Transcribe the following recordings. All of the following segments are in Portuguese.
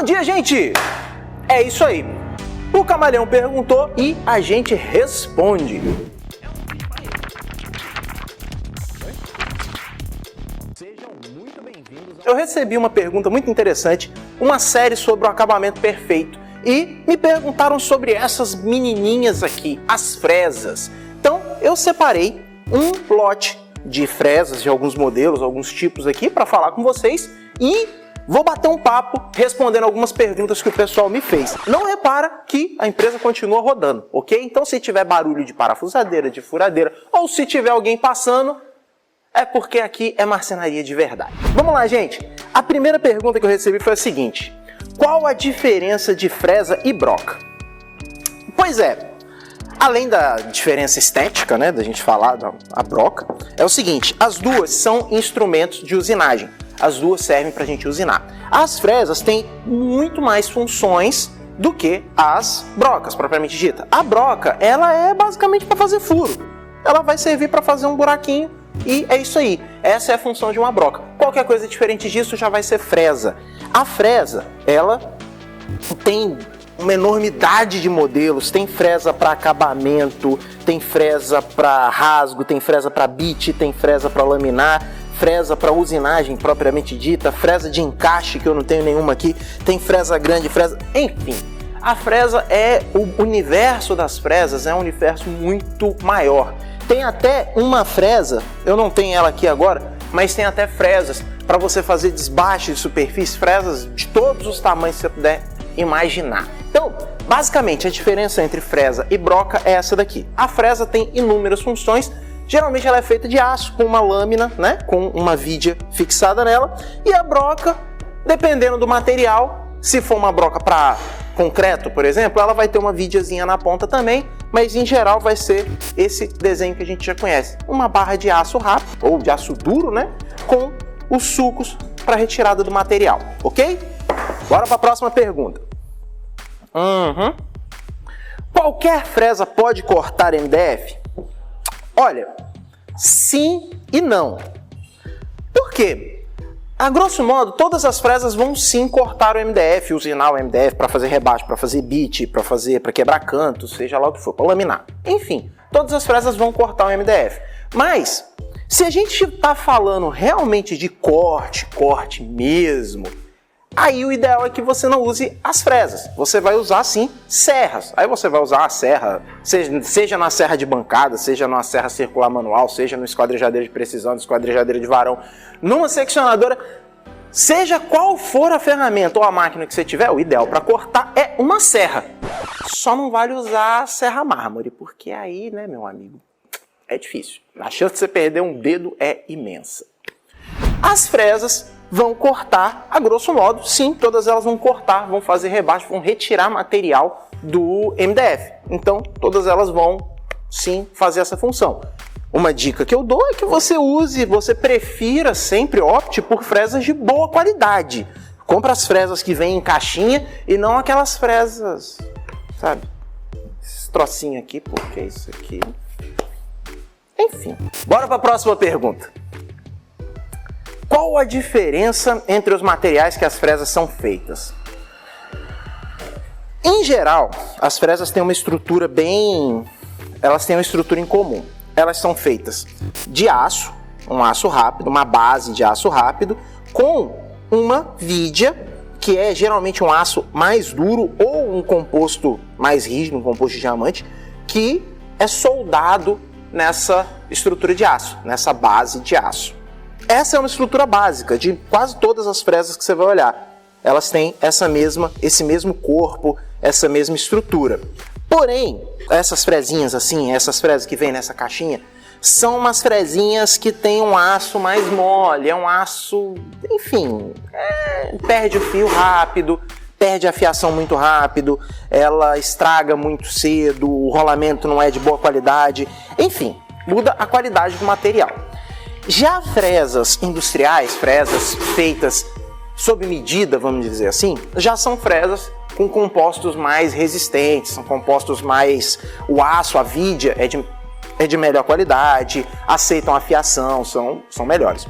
Bom dia, gente! É isso aí. O Camaleão perguntou e a gente responde. Sejam muito bem-vindos. Eu recebi uma pergunta muito interessante, uma série sobre o acabamento perfeito. E me perguntaram sobre essas menininhas aqui, as fresas. Então, eu separei um lote de fresas de alguns modelos, alguns tipos aqui para falar com vocês e vou bater um papo respondendo algumas perguntas que o pessoal me fez. Não repara que a empresa continua rodando, ok? Então, se tiver barulho de parafusadeira, de furadeira ou se tiver alguém passando, é porque aqui é marcenaria de verdade. Vamos lá, gente. A primeira pergunta que eu recebi foi a seguinte: qual a diferença de fresa e broca? Pois é, além da diferença estética, né, da gente falar da broca, é o seguinte: as duas são instrumentos de usinagem. As duas servem para a gente usinar. As fresas têm muito mais funções do que as brocas, propriamente dita. A broca, ela é basicamente para fazer furo. Ela vai servir para fazer um buraquinho e é isso aí. Essa é a função de uma broca. Qualquer coisa diferente disso já vai ser fresa. A fresa, ela tem uma enormidade de modelos. Tem fresa para acabamento, tem fresa para rasgo, tem fresa para bit, tem fresa para laminar, fresa para usinagem propriamente dita, fresa de encaixe, que eu não tenho nenhuma aqui, tem fresa grande, fresa... Enfim, a fresa o universo das fresas é um universo muito maior. Tem até uma fresa, eu não tenho ela aqui agora, mas tem até fresas para você fazer desbaste de superfície, fresas de todos os tamanhos que você puder imaginar. Então, basicamente, a diferença entre fresa e broca é essa daqui. A fresa tem inúmeras funções. Geralmente ela é feita de aço, com uma lâmina, né, com uma vidia fixada nela. E a broca, dependendo do material, se for uma broca para concreto, por exemplo, ela vai ter uma vidiazinha na ponta também, mas em geral vai ser esse desenho que a gente já conhece. Uma barra de aço rápido, ou de aço duro, né, com os sulcos para retirada do material, ok? Bora para a próxima pergunta. Qualquer fresa pode cortar MDF? Olha, sim e não. Por quê? A grosso modo, todas as fresas vão sim cortar o MDF, usinar o MDF para fazer rebaixo, para fazer bit, para quebrar canto, seja lá o que for, para laminar. Enfim, todas as fresas vão cortar o MDF. Mas, se a gente está falando realmente de corte mesmo, aí o ideal é que você não use as fresas. Você vai usar, sim, serras. Aí você vai usar a serra, seja na serra de bancada, seja numa serra circular manual, seja no esquadrejadeiro de precisão, no esquadrejadeiro de varão, numa seccionadora, seja qual for a ferramenta ou a máquina que você tiver, o ideal para cortar é uma serra. Só não vale usar a serra mármore, porque aí, né, meu amigo, é difícil. A chance de você perder um dedo é imensa. As fresas vão cortar, a grosso modo, sim, todas elas vão cortar, vão fazer rebaixo, vão retirar material do MDF. Então, todas elas vão, sim, fazer essa função. Uma dica que eu dou é que você prefira, sempre opte por fresas de boa qualidade. Compra as fresas que vêm em caixinha e não aquelas fresas, sabe? Esse trocinho aqui, porque isso aqui... Enfim, bora para a próxima pergunta. Qual a diferença entre os materiais que as fresas são feitas? Em geral, as fresas têm uma estrutura elas têm uma estrutura em comum. Elas são feitas de aço, um aço rápido, uma base de aço rápido, com uma vidia, que é geralmente um aço mais duro ou um composto mais rígido, um composto de diamante, que é soldado nessa estrutura de aço, nessa base de aço. Essa é uma estrutura básica de quase todas as fresas que você vai olhar. Elas têm esse mesmo corpo, essa mesma estrutura. Porém, essas fresinhas assim, essas fresas que vêm nessa caixinha, são umas fresinhas que têm um aço mais mole, é um aço, enfim, perde o fio rápido, perde a fiação muito rápido, ela estraga muito cedo, o rolamento não é de boa qualidade, enfim, muda a qualidade do material. Já fresas industriais, fresas feitas sob medida, vamos dizer assim, já são fresas com compostos mais resistentes, são compostos mais... O aço, a vidia é de melhor qualidade, aceitam a fiação, são melhores,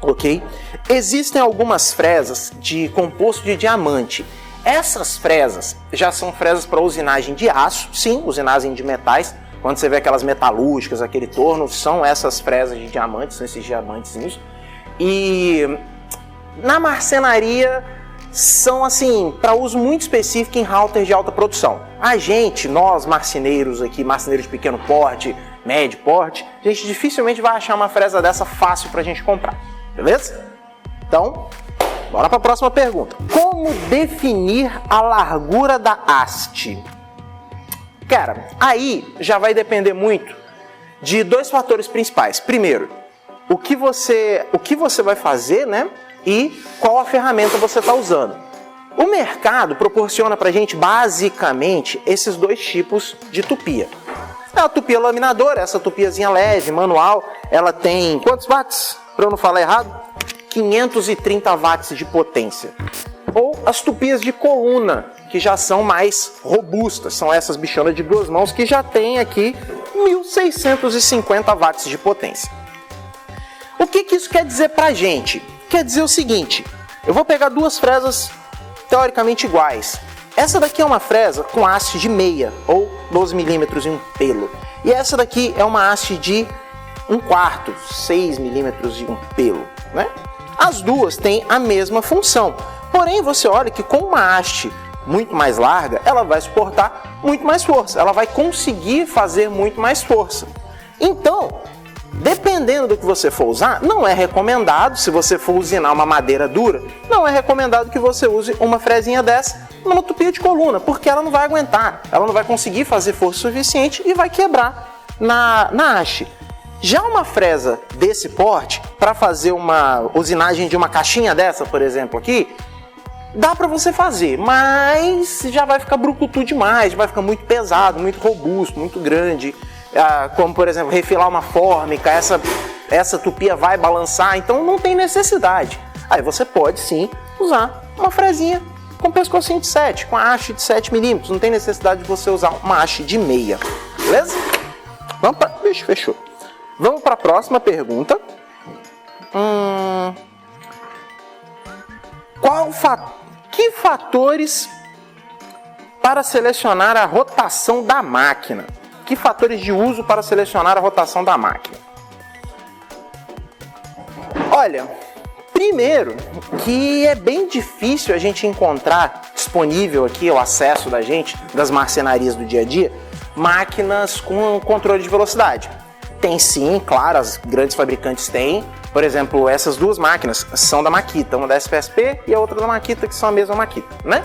ok? Existem algumas fresas de composto de diamante. Essas fresas já são fresas para usinagem de aço, sim, usinagem de metais. Quando você vê aquelas metalúrgicas, aquele torno, são essas fresas de diamantes, são esses diamantezinhos. E na marcenaria são assim, para uso muito específico em halter de alta produção. Nós marceneiros aqui, marceneiros de pequeno porte, médio porte, a gente dificilmente vai achar uma fresa dessa fácil para a gente comprar, beleza? Então, bora para a próxima pergunta. Como definir a largura da haste? Cara, aí já vai depender muito de dois fatores principais. Primeiro, o que você vai fazer, né? E qual a ferramenta você está usando. O mercado proporciona para a gente basicamente esses dois tipos de tupia. A tupia laminadora, essa tupiazinha leve, manual, ela tem quantos watts? Para eu não falar errado, 530 watts de potência. Ou as tupias de coluna, que já são mais robustas, são essas bichonas de duas mãos que já tem aqui 1650 watts de potência. O que isso quer dizer para a gente? Quer dizer o seguinte, eu vou pegar duas fresas teoricamente iguais. Essa daqui é uma fresa com haste de meia, ou 12 milímetros e um pelo. E essa daqui é uma haste de 1/4, 6 milímetros e um pelo, né? As duas têm a mesma função. Porém, você olha que com uma haste muito mais larga, ela vai suportar muito mais força. Ela vai conseguir fazer muito mais força. Então, dependendo do que você for usar, não é recomendado, se você for usinar uma madeira dura, não é recomendado que você use uma fresinha dessa numa tupia de coluna, porque ela não vai aguentar, ela não vai conseguir fazer força suficiente e vai quebrar na haste. Já uma fresa desse porte, para fazer uma usinagem de uma caixinha dessa, por exemplo, aqui, dá para você fazer, mas já vai ficar brucutu demais, vai ficar muito pesado, muito robusto, muito grande. Como, por exemplo, refilar uma fórmica, essa tupia vai balançar, então não tem necessidade. Aí você pode sim usar uma fresinha com pescocinho de 7, com a haste de 7 milímetros, não tem necessidade de você usar uma haste de meia, beleza? Vamos para... Vixe, fechou. Vamos para a próxima pergunta. Que fatores para selecionar a rotação da máquina? Que fatores de uso para selecionar a rotação da máquina? Olha, primeiro que é bem difícil a gente encontrar disponível aqui o acesso da gente, das marcenarias do dia a dia, máquinas com controle de velocidade. Tem sim, claro, as grandes fabricantes têm. Por exemplo, essas duas máquinas são da Makita, uma da SPSP e a outra da Makita, que são a mesma Makita, né?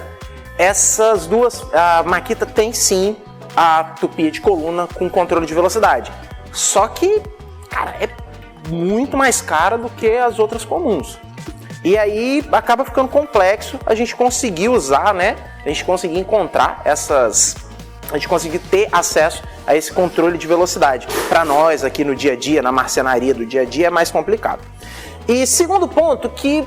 Essas duas, a Makita tem sim a tupia de coluna com controle de velocidade. Só que, cara, é muito mais cara do que as outras comuns. E aí acaba ficando complexo a gente conseguir usar, né? A gente conseguir encontrar a gente conseguir ter acesso a esse controle de velocidade. Para nós aqui no dia a dia, na marcenaria do dia a dia, é mais complicado. E segundo ponto, que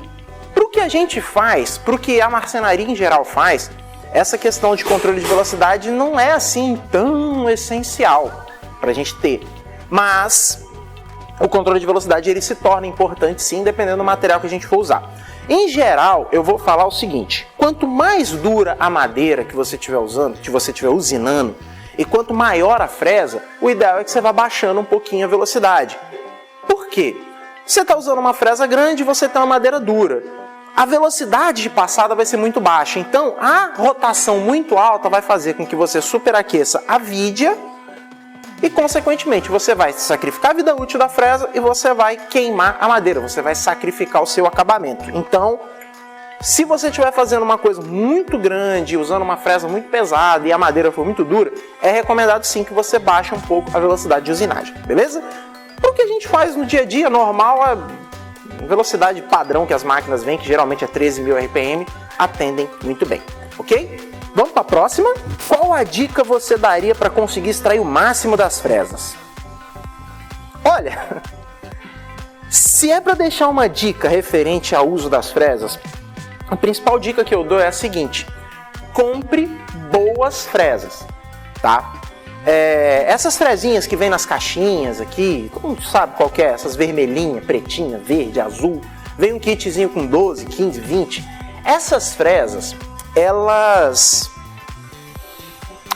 para o que a gente faz, para o que a marcenaria em geral faz, essa questão de controle de velocidade não é assim tão essencial para a gente ter. Mas o controle de velocidade ele se torna importante sim, dependendo do material que a gente for usar. Em geral, eu vou falar o seguinte: quanto mais dura a madeira que você estiver usando, que você estiver usinando, e quanto maior a fresa, o ideal é que você vá baixando um pouquinho a velocidade. Por quê? Você está usando uma fresa grande e você tem uma madeira dura. A velocidade de passada vai ser muito baixa, então a rotação muito alta vai fazer com que você superaqueça a vidia e, consequentemente, você vai sacrificar a vida útil da fresa e você vai queimar a madeira, você vai sacrificar o seu acabamento. Então, se você estiver fazendo uma coisa muito grande, usando uma fresa muito pesada e a madeira for muito dura, é recomendado sim que você baixe um pouco a velocidade de usinagem, beleza? O que a gente faz no dia a dia normal, a velocidade padrão que as máquinas vêm, que geralmente é 13.000 RPM, atendem muito bem, ok? Vamos para a próxima. Qual a dica você daria para conseguir extrair o máximo das fresas? Olha, se é para deixar uma dica referente ao uso das fresas, a principal dica que eu dou é a seguinte: compre boas fresas, tá? Essas fresinhas que vem nas caixinhas aqui, todo mundo sabe qual que é, essas vermelhinhas, pretinha, verde, azul, vem um kitzinho com 12, 15, 20. Essas fresas, elas,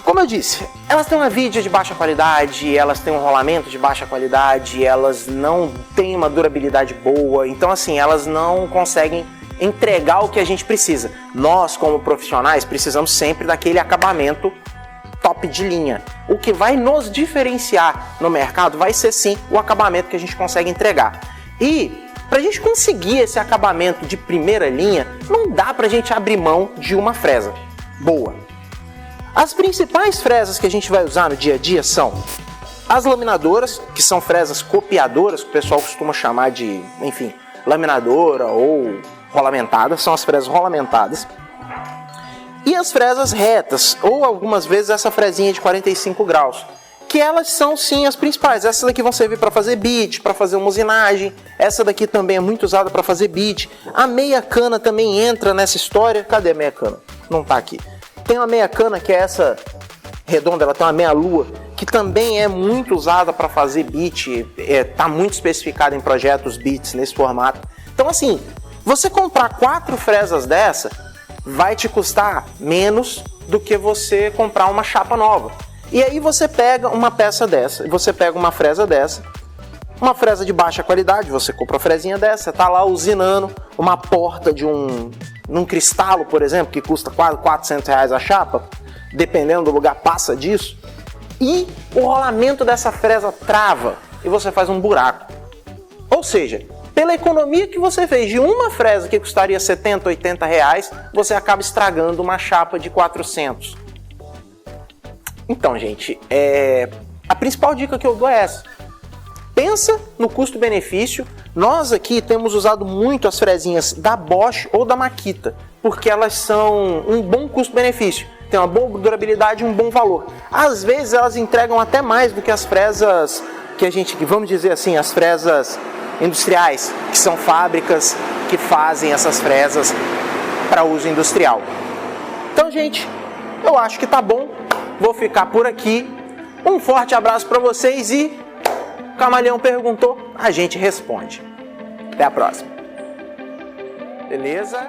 como eu disse, elas têm uma vide de baixa qualidade, elas têm um rolamento de baixa qualidade, elas não têm uma durabilidade boa, então assim, elas não conseguem entregar o que a gente precisa. Nós, como profissionais, precisamos sempre daquele acabamento top de linha. O que vai nos diferenciar no mercado vai ser sim o acabamento que a gente consegue entregar. E para a gente conseguir esse acabamento de primeira linha, não dá para a gente abrir mão de uma fresa boa. As principais fresas que a gente vai usar no dia a dia são as laminadoras, que são fresas copiadoras, que o pessoal costuma chamar de, enfim, laminadora ou rolamentadas, são as fresas rolamentadas. E as fresas retas, ou algumas vezes essa fresinha de 45 graus, que elas são sim as principais. Essas daqui vão servir para fazer bit, para fazer uma usinagem. Essa daqui também é muito usada para fazer bit. A meia cana também entra nessa história. Cadê a meia cana? Não está aqui. Tem uma meia cana que é essa redonda, ela tem uma meia lua, que também é muito usada para fazer bit. Está muito especificada em projetos bits nesse formato. Então assim, você comprar 4 fresas dessa vai te custar menos do que você comprar uma chapa nova. E aí você pega uma peça dessa, você pega uma fresa dessa, uma fresa de baixa qualidade, você compra uma fresinha dessa, tá lá usinando uma porta de num cristalo, por exemplo, que custa quase R$400 a chapa, dependendo do lugar passa disso, e o rolamento dessa fresa trava e você faz um buraco. Ou seja, pela economia que você fez de uma fresa que custaria R$70, R$80, você acaba estragando uma chapa de 400. Então, gente, a principal dica que eu dou é essa. Pensa no custo-benefício. Nós aqui temos usado muito as fresinhas da Bosch ou da Makita, porque elas são um bom custo-benefício. Tem uma boa durabilidade e um bom valor. Às vezes elas entregam até mais do que as fresas que vamos dizer assim, as fresas industriais, que são fábricas que fazem essas fresas para uso industrial. Então, gente, eu acho que tá bom. Vou ficar por aqui. Um forte abraço para vocês e o Camaleão perguntou, a gente responde. Até a próxima. Beleza?